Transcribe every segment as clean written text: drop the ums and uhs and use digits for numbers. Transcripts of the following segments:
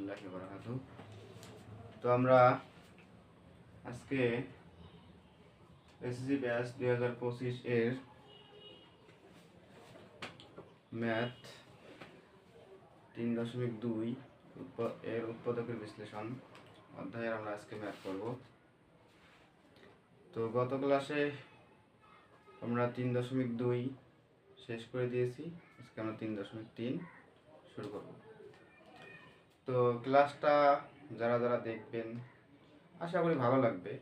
রাহমাতুল্লাহি ওয়া বারাকাতুহু। তো আমরা আজকে এসএসসি ব্যাচ 2025 এর ম্যাথ 3.2 এর উৎপাদকের বিশ্লেষণ অধ্যায়ে আমরা আজকে ম্যাথ করব। তো গত ক্লাসে আমরা 3.2 শেষ করে দিয়েছি, আজকে আমরা 3.3 শুরু করব। তো ক্লাসটা যারা যারা দেখবেন আশা করি ভালো লাগবে,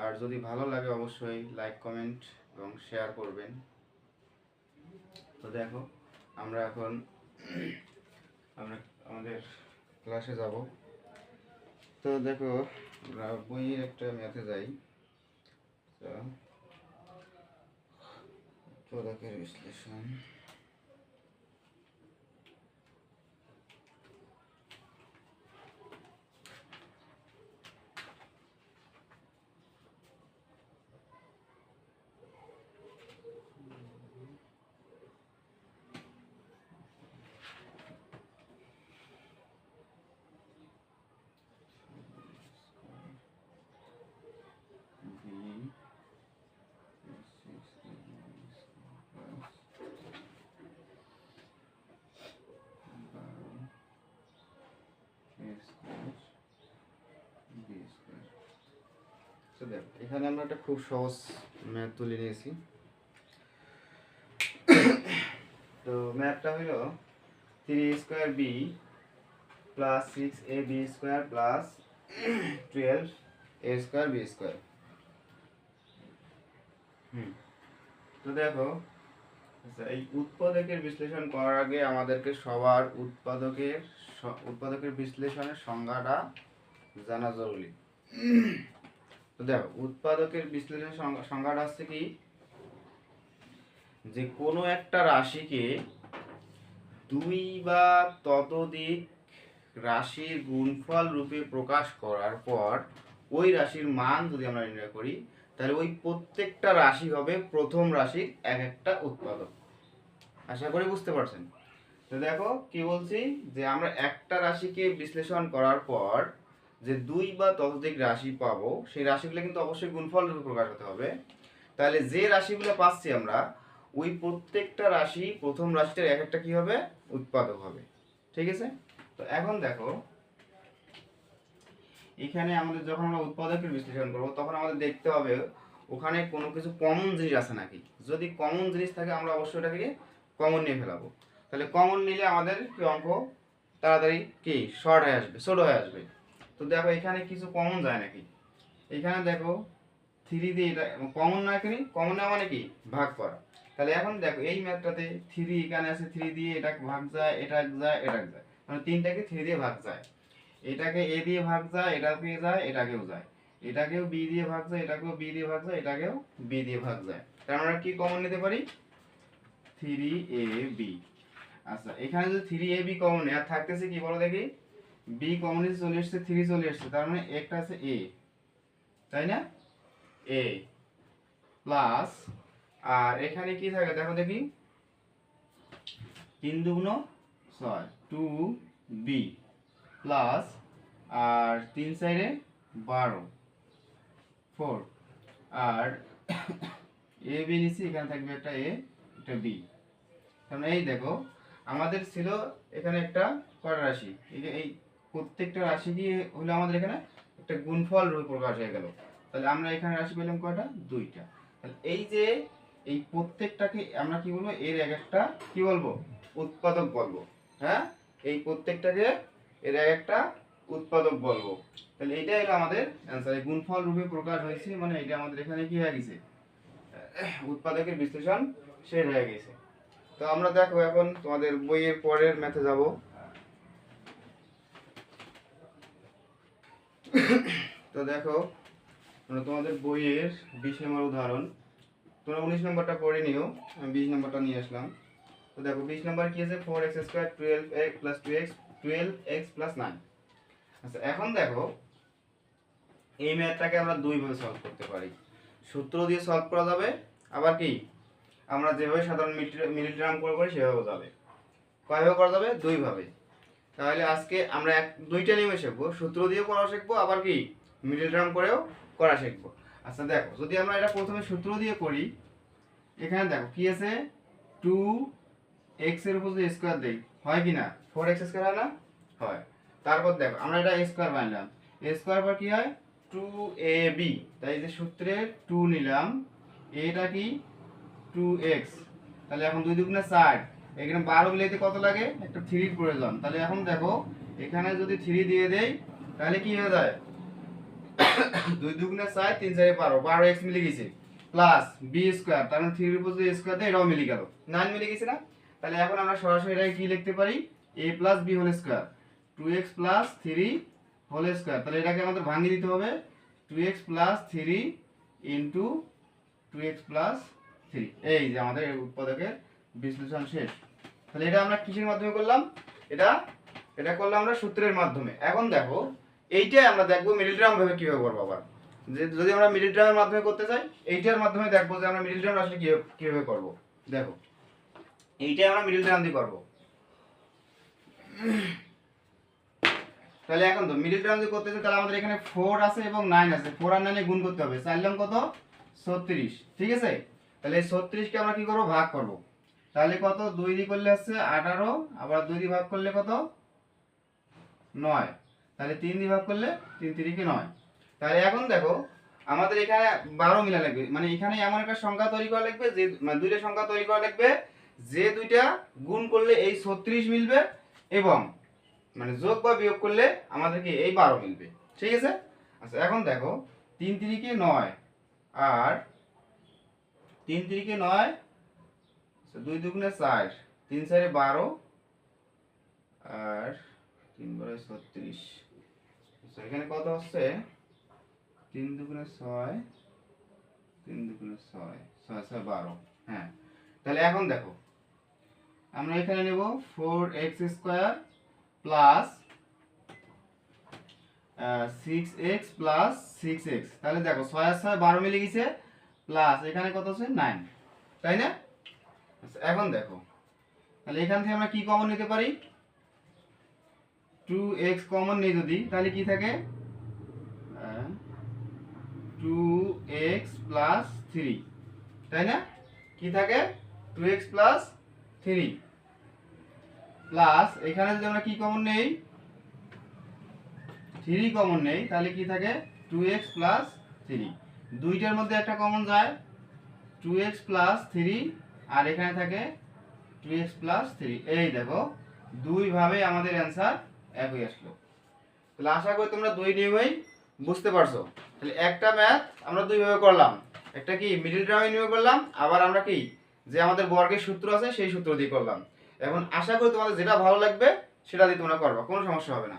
আর যদি ভালো লাগে অবশ্যই লাইক, কমেন্ট এবং শেয়ার করবেন। তো দেখো আমরা এখন আমাদের ক্লাসে যাব। তো দেখো আমরা বইয়ের একটা ম্যাথে যাই। উৎপাদকের বিশ্লেষণ। এখানে আমরা একটা খুব সহজ ম্যাথ তুলে নিয়েছি। তো ম্যাথটা হলো 3a² plus 6ab² plus 12a²b²। তো দেখো এই উৎপাদকের বিশ্লেষণ করার আগে আমাদেরকে সবার উৎপাদকের বিশ্লেষণের সংজ্ঞাটা জানা জরুরি। তো দেখো উৎপাদকের বিশ্লেষণ সংজ্ঞাটা হচ্ছে কি, যে কোনো একটা রাশিকে দুই বা ততোধিক রাশির গুণফল রূপে প্রকাশ করার পর ওই রাশির মান যদি আমরা নির্ণয় করি, তাহলে ওই প্রত্যেকটা রাশি হবে প্রথম রাশির এক একটা উৎপাদক। আশা করি বুঝতে পারছেন। তো দেখো কি বলছি, যে আমরা একটা রাশিকে বিশ্লেষণ করার পর যে দুই বা ততোধিক রাশি পাবো, সেই রাশিগুলো কিন্তু অবশ্যই গুণফল রূপে প্রকাশ হতে হবে। তাহলে যে রাশিগুলো পাচ্ছি আমরা, ওই প্রত্যেকটা রাশি প্রথম রাশিটার এক একটা কি হবে, উৎপাদক হবে। ঠিক আছে। তো এখন দেখো এখানে আমাদের যখন আমরা উৎপাদকের বিশ্লেষণ করব, তখন আমাদের দেখতে হবে ওখানে কোনো কিছু কমন জিনিস আছে নাকি। যদি কমন জিনিস থাকে আমরা অবশ্যই ওটাকে কমন নিয়ে ফেলাবো। তাহলে কমন নিলে আমাদের কি অঙ্ক তাড়াতাড়ি কি শর্ট হয়ে আসবে, ছোট হয়ে আসবে। তো দেখো এখানে কিছু কমন যায় নাকি। এখানে দেখো 3 দিয়ে এটা কমন না, এখানে কমন নেওয়া মানে কি ভাগ করা। তাহলে এখন দেখো এই ম্যাথটাতে 3 এখানে আছে, 3 দিয়ে এটা ভাগ যায়, এটা যায়, এটা যায়, মানে তিনটাকে 3 দিয়ে ভাগ যায়। এটাকে a দিয়ে ভাগ যায়, এটাকে যায়, এটাকেও যায়, এটাকেও b দিয়ে ভাগ যায়, এটাকেও b দিয়ে ভাগ যায়, এটাকেও b দিয়ে ভাগ যায়। তার আমরা কি কমন নিতে পারি, 3ab। আচ্ছা এখানে যদি 3ab কমন নেয়, আর থাকতেছে কি বলো দেখি, b কমন এসে চলে আসছে, 3 চলে আসছে, তার মানে একটা আছে a, তাই না, a প্লাস, আর এখানে কি থাকে দেখো দেখি, 3 দুগুণ 6, 2b প্লাস, আর 3 সাইডে 12, 4, আর এ বি নিছি, এখানে থাকবে একটা এ, একটা বি। তাহলে এই দেখো আমাদের ছিল এখানে একটা কয়টা রাশি, এই প্রত্যেকটা রাশি কি হলো আমাদের এখানে একটা গুণফল রূপে প্রকাশ হয়ে গেল। তাহলে আমরা এখানে রাশি পেলাম কয়টা, দুইটা। তাহলে এই যে এই প্রত্যেকটাকে আমরা কি বলবো, এর এক একটা কি বলবো, উৎপাদক বলবো। হ্যাঁ, এই প্রত্যেকটাকে এর এক একটা উৎপাদক বলবো। তাহলে এইটাই হলো আমাদের অ্যান্সার। এই গুণফল রূপে প্রকাশ হয়েছে মানে এটা আমাদের এখানে কি হয়ে গেছে, উৎপাদকের বিশ্লেষণ শেষ হয়ে গেছে। তো আমরা দেখো এখন তোমাদের বইয়ের পরের ম্যাথে যাব। তো দেখো আমরা তোমাদের বইয়ের 20 নম্বর উদাহরণ, তোমরা 19 নম্বরটা পড়ে নিও, আমি 20 নম্বরটা নিয়ে আসলাম। তো দেখো 20 নম্বর কি আছে, 4x² 12x + 2x 12x + 9। আচ্ছা এখন দেখো এই ম্যাথটাকে আমরা দুই ভাবে সলভ করতে পারি। সূত্র দিয়ে সলভ করা যাবে, আবার কি আমরা যেভাবে সাধারণ মিলিগ্রাম করে করি সেভাবেও যাবে। কয়ভাবে করা যাবে, দুই ভাবে। তাহলে আজকে আমরা দুইটা নিয়মে শিখবো, সূত্র দিয়ে করা শিখবো, আবার কি মিডল টার্ম করেও করা শিখবো। আচ্ছা দেখো, যদি আমরা এটা প্রথমে সূত্র দিয়ে করি, এখানে দেখো কি আছে, 2x এর উপর যদি স্কয়ার দেই হয় কি না, 4x স্কয়ার হয় না, হয়। তারপর দেখো আমরা এটা স্কয়ার বানালাম, a স্কয়ার পর কি হয় 2ab, তাই যে সূত্রে 2 নিলাম, এটা কি 2x, তাহলে এখন 2 দুগুণে 4, এখানে 12 মিলাইতে কত লাগে, একটা 3 এর প্রয়োজন। তাহলে এখন দেখো এখানে যদি 3 দিয়ে দেই তাহলে কি হয়ে যায়, 2 দুগুণে 4, 3 4 12, 12x মিলে গেছে, প্লাস b স্কয়ার, তার মানে 3 এর উপর যদি স্কয়ার দেই এটাও মিলে গেল, 9 মিলে গেছে না। তাহলে এখন আমরা সরাসরি এটাকে কি লিখতে পারি, a b whole square, 2x 3 whole square. তাহলে এটাকে আমাদের ভাঙিয়ে দিতে হবে, 2x 3 ইনটু 2x 3। এই যে আমাদের এই উৎপাদকের বিশ্লেষণ শেষ। তাহলে এটা আমরা কিসের মাধ্যমে করলাম, এটা করলাম আমরা সূত্রের মাধ্যমে। এখন দেখো এইটাই আমরা দেখবো মিডল টার্ম ভাবে কিভাবে করবো। আবার যে যদি আমরা মিডল টার্মের মাধ্যমে করতে চাই, এইটার মাধ্যমে দেখবো যে আমরা মিডল টার্ম আসলে কিভাবে করব। দেখো এইটাই আমরা মিডল টার্ম দিয়ে করবো। তাহলে এখন তো মিডল টার্ম দিয়ে করতে চাই, তাহলে আমাদের এখানে 4 আছে এবং 9 আছে, 4 আর 9 গুণ করতে হবে, 4 লং কত 36, ঠিক আছে। তাহলে এই 36 কে আমরা কি করব, ভাগ করব। তাহলে কত, 2 দিয়ে করলে হচ্ছে 18, আবার 2 দিয়ে ভাগ করলে কত 9, তাহলে 3 দিয়ে ভাগ করলে 3 3 কে 9। তাহলে এখন দেখো আমাদের এখানে 12 মিলা লাগবে, মানে এখানে এমন একটা সংখ্যা তৈরি করা লাগবে, যে মানে দুইটা সংখ্যা তৈরি করা লাগবে যে দুইটা গুণ করলে এই 36 মিলবে, এবং মানে যোগ বা বিয়োগ করলে আমাদের কি এই 12 মিলবে, ঠিক আছে। আচ্ছা এখন দেখো 3 3 কে 9, আর 3 3 কে 9, 2 দুগুণে 4, 3 4 12, আর 3 12 36। আচ্ছা এখানে কত হচ্ছে, 3 দুগুণে 6, 3 দুগুণে 6, 6 6 12, হ্যাঁ। তাহলে এখন দেখো আমরা এখানে নেব 4x square plus 6x plus 6x, তাহলে দেখো 6 আর 6 12 মিলে গেছে, প্লাস এখানে কত আছে 9, তাই না। আচ্ছা এখন দেখো তাহলে এখান থেকে আমরা কি কমন নিতে পারি, 2x কমন নেই যদি, তাহলে কি থাকে 2x প্লাস 3, তাই না, কি থাকে 2x প্লাস 3, প্লাস এখানে যদি আমরা কি কমন নেই, 3 কমন নেই, তাহলে কি থাকে 2x প্লাস 3, দুইটার মধ্যে একটা কমন যায় 2x প্লাস 3, আর এখানে থাকে 2x প্লাস 3। এই দেখো দুই ভাবে আমাদের অ্যান্সার একই আসলো। তাহলে আশা করি তোমরা দুই নিয়মেই বুঝতে পারছো। তাহলে একটা ম্যাথ আমরা দুই ভাবে করলাম, একটা কি মিডল টার্মে নিয়মে করলাম, আবার আমরা কি যে আমাদের বর্গের সূত্র আছে সেই সূত্র দিয়ে করলাম। এখন আশা করি তোমাদের যেটা ভালো লাগবে সেটা দিয়ে তোমরা করবা, কোনো সমস্যা হবে না।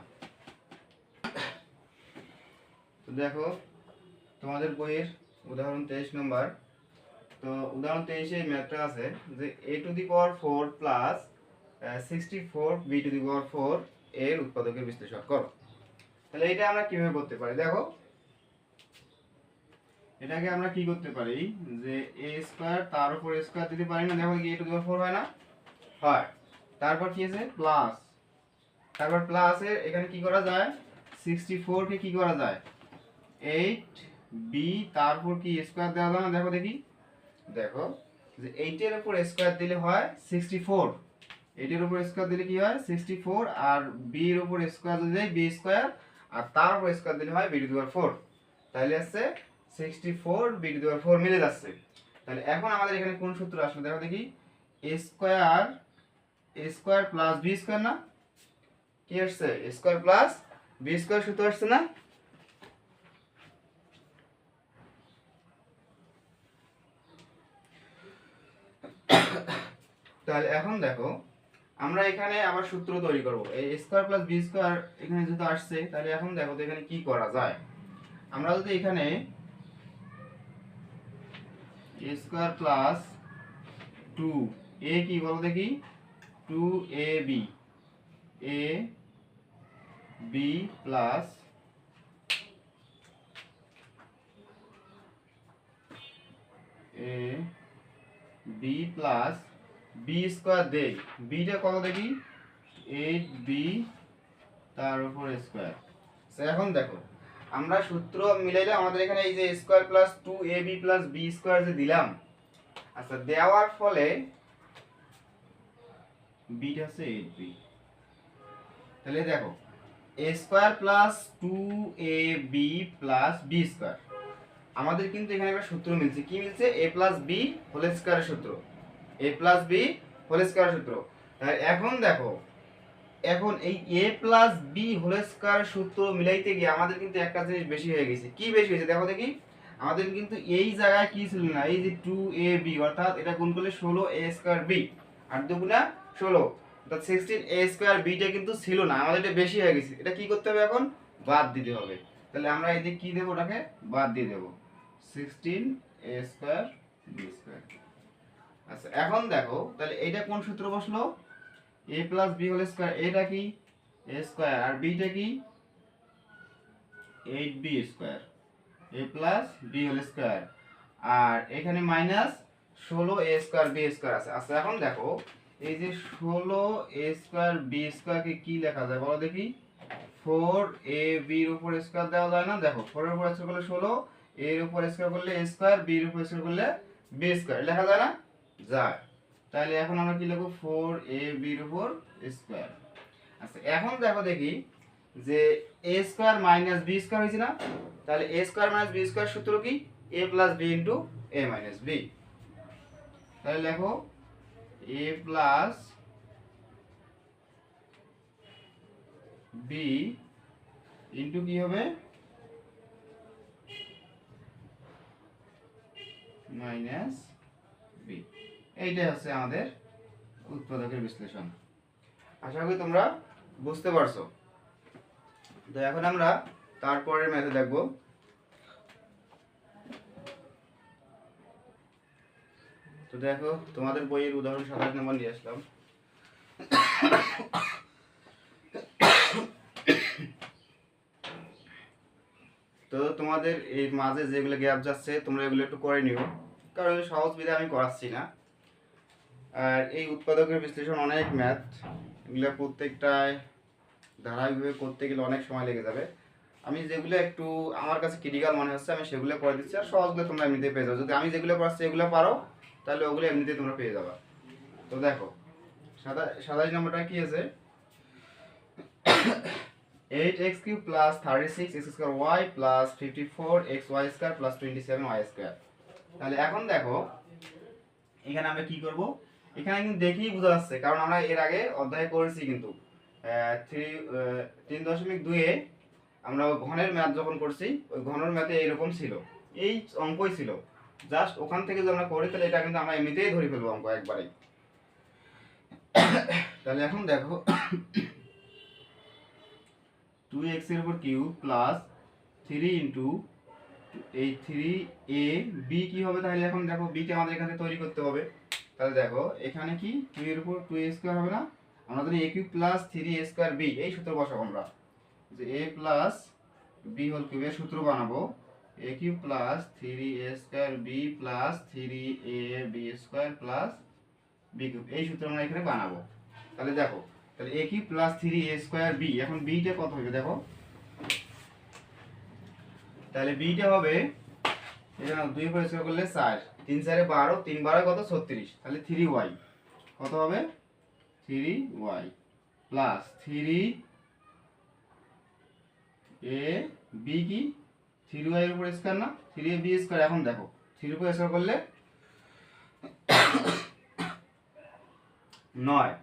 তো দেখো তোমাদের বইয়ের উদাহরণ 23 নম্বর, তো উদাহরণ 23 এই ম্যাথটা আছে যে a to the power 4 plus 64 b to the power 4 এর উৎপাদকের বিশ্লেষণ করো। তাহলে এটা আমরা কিভাবে করতে পারি, দেখো এটাকে আমরা কি করতে পারি, যে a স্কয়ার তার উপর স্কয়ার দিতে পারি না, দেখো কি a টু দি পাওয়ার 4 হয় না, হয়। তারপর কি আছে প্লাস, তারপর প্লাস এর এখানে কি করা যায়, 64 কে কি করা যায় 8b, তারপর কি স্কয়ার দেওয়া যায় না, দেখো দেখি, দেখো যে 8 এর উপর স্কয়ার দিলে হয় 64, 8 এর উপর স্কয়ার দিলে কি হয় 64, আর b এর উপর স্কয়ার দিলে b স্কয়ার, আর তার উপর স্কয়ার দিলে হয় b টু দি পাওয়ার 4, তাহলে আছে 64 b টু দি পাওয়ার 4 মিলে যাচ্ছে। তাহলে এখন আমাদের এখানে কোন সূত্র আসবে, দেখো দেখি, a square plus b square, না কি আসছে a square plus b square সূত্র আসছে না। তাহলে এখন দেখো আমরা এখানে আবার সূত্র তৈরি করব, এই স্কয়ার প্লাস বি স্কয়ার এখানে যেহেতু আসছে, তাহলে এখন দেখো তো এখানে কি করা যায়। আমরা যদি এখানে a স্কয়ার প্লাস 2a কি বলো দেখি, 2ab, a b plus a b plus b square দেই, b টা কত দেখি 8b তার উপর স্কয়ার। এখন দেখো আমরা সূত্র মিলাইলে আমাদের এখানে এই যে square plus 2ab plus b square যে দিলাম, আচ্ছা দেওয়ার ফলে বিটা হচ্ছে 8b। তাহলে দেখো a square plus 2ab plus b square, আমাদের কিন্তু এখানে একটা সূত্র মিলছে। কি মিলছে? a প্লাস b হোল স্কয়ারের সূত্র, a প্লাস b হোল স্কয়ারের সূত্র। তাহলে এখন দেখো, এখন এই a plus b whole square সূত্র মিলাইতে গিয়ে আমাদের কিন্তু একটা জিনিস বেশি হয়ে গেছে। কি বেশি হয়েছে দেখো দেখি, আমাদের কিন্তু এই জায়গায় কি ছিল না, এই যে 2ab অর্থাৎ এটা গুণ করলে 16a স্কয়ার b, আর দুগুণা 16 অর্থাৎ 16a স্কয়ার b টা কিন্তু ছিল না, আমাদের এটা বেশি হয়ে গেছে। এটা কি করতে হবে? এখন বাদ দিতে হবে। তাহলে আমরা এই যে কি দেব, ওটাকে বাদ দিয়ে দেব, 16a স্কয়ার b স্কয়ার। আচ্ছা এখন দেখো তাহলে এইটা কোন সূত্র বসলো? a plus b whole square, এটা কি a স্কয়ার আর b টা কি 8b square, a plus b whole square, আর এখানে minus 16a square b square আছে। আচ্ছা এখন দেখো এই যে 16a স্কয়ার b স্কয়ার কে কি লেখা যায় বলো দেখি? 4ab এর উপর স্কয়ার দেওয়া যায় না? দেখো 4 এর উপর স্কয়ার করলে 16, a এর উপর স্কয়ার করলে a স্কয়ার, b এর উপর স্কয়ার করলে b স্কয়ার, লেখা যায় না? যায়। তাহলে এখন আমরা কি লিখব? 4ab এর উপর স্কয়ার। আচ্ছা এখন দেখো দেখি যে a square minus b square হয়েছে না? তাহলে a square minus b square সূত্র কি? a plus b into a minus b। তাহলে লেখো a প্লাস b ইনটু কি হবে? Minus b। এইটাই হচ্ছে আমাদের উৎপাদকের বিশ্লেষণ। আশা করি তোমরা বুঝতে পারছো। তো এখন আমরা তারপরের ম্যাথে দেখব। তো দেখো তোমাদের বইয়ের উদাহরণ 27 নম্বর নিয়ে আসলাম। তো তোমাদের এই মাঝে যেগুলো গ্যাপ যাচ্ছে তোমরা এগুলো একটু করে নিও, কারণ সহজ বিধে আমি করাচ্ছি না। আর এই উৎপাদকের বিশ্লেষণ অনেক ম্যাথ, এগুলো প্রত্যেকটায় ধারাবাহিকভাবে করতে গেলে অনেক সময় লেগে যাবে। আমি যেগুলো একটু আমার কাছে ক্রিটিক্যাল মনে হচ্ছে আমি সেগুলো করে দিচ্ছি, আর সহজগুলো তোমরা এমনিতেই পেয়ে যাবে। যদি আমি যেগুলো করাচ্ছি এগুলো পারো তাহলে ওগুলো এমনিতেই তোমরা পেয়ে যাবে। তো দেখো 27 নম্বরটা কি আছে? 8x cube plus 36x square y plus 54xy square plus 27y square. তাহলে এখন দেখো এখানে আমরা কি করব? এখানে কিন্তু দেখেই বোঝা যাচ্ছে, কারণ আমরা এর আগে অধ্যায় করেছি কিন্তু 3.2 এ আমরা ঘনের ম্যাথ যখন করছি ওই ঘনের ম্যাথে এইরকম ছিল, এই অঙ্কই ছিল। জাস্ট ওখান থেকে যদি আমরা করি তাহলে এটা কিন্তু আমরা এমনিতেই ধরে ফেলবো অঙ্ক একবারেই। তাহলে এখন দেখো 2x এর উপর কিউব প্লাস 3 ইনটু এই 3ab কি হবে? তাহলে এখন দেখো b কে আমাদের এখানে তৈরি করতে হবে। তাহলে দেখো এখানে কি 2 এর উপর 2a স্কয়ার হবে না? আমরা জানি a cube plus 3a square b, এই সূত্র বসাবো আমরা যে a plus b whole cube এর সূত্র বানাবো a cube plus 3a square b plus 3ab square plus b cube, এই সূত্র আমরা এখানে বানাবো। তাহলে দেখো তাহলে a cube plus 3a square b, এখন b টা কত হবে দেখো? তাহলে b টা হবে এখানে 2 করে স্কয়ার করলে 4, 3 4 12, 3 12 কত? 36। তাহলে 3y কত হবে? 3y প্লাস 3ab কি 3y এর উপর স্কয়ার না? 3ab square. এখন দেখো 3 এর উপর স্কয়ার করলে 9,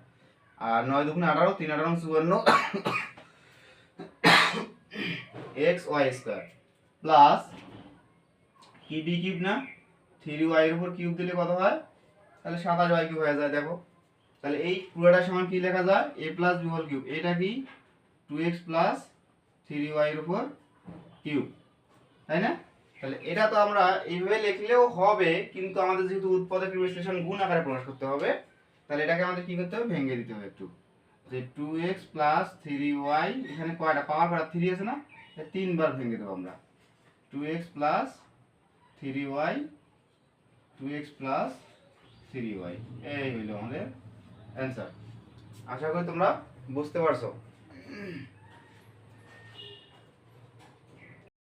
আর 9 দুগুণে 18, 3 18 54 xy স্কয়ার প্লাস কি b কিউব না? 3y এর উপর কিউব দিলে কত হয়? তাহলে 27y কিউব হয়ে যায়। দেখো তাহলে এই পুরোটা সমান কি লেখা যায়? a plus b whole cube, এটা কি 2x প্লাস 3y এর উপর কিউব, তাই না? তাহলে এটা তো আমরা এইভাবে লিখলেও হবে, কিন্তু আমাদের যেহেতু উৎপাদকের বিশ্লেষণ গুণ আকারে প্রকাশ করতে হবে, তাহলে এটাকে আমাদের কি করতে হবে? ভেঙে দিতে হবে একটু। যে 2x প্লাস 3y, এখানে কয়টা পাওয়ার কয়টা? 3 আছে না? তিনবার ভেঙে দেবো আমরা। 2x plus 3y, 2x plus 3y, এই হইল আমাদের অ্যান্সার। আশা করি তোমরা বুঝতে পারছো।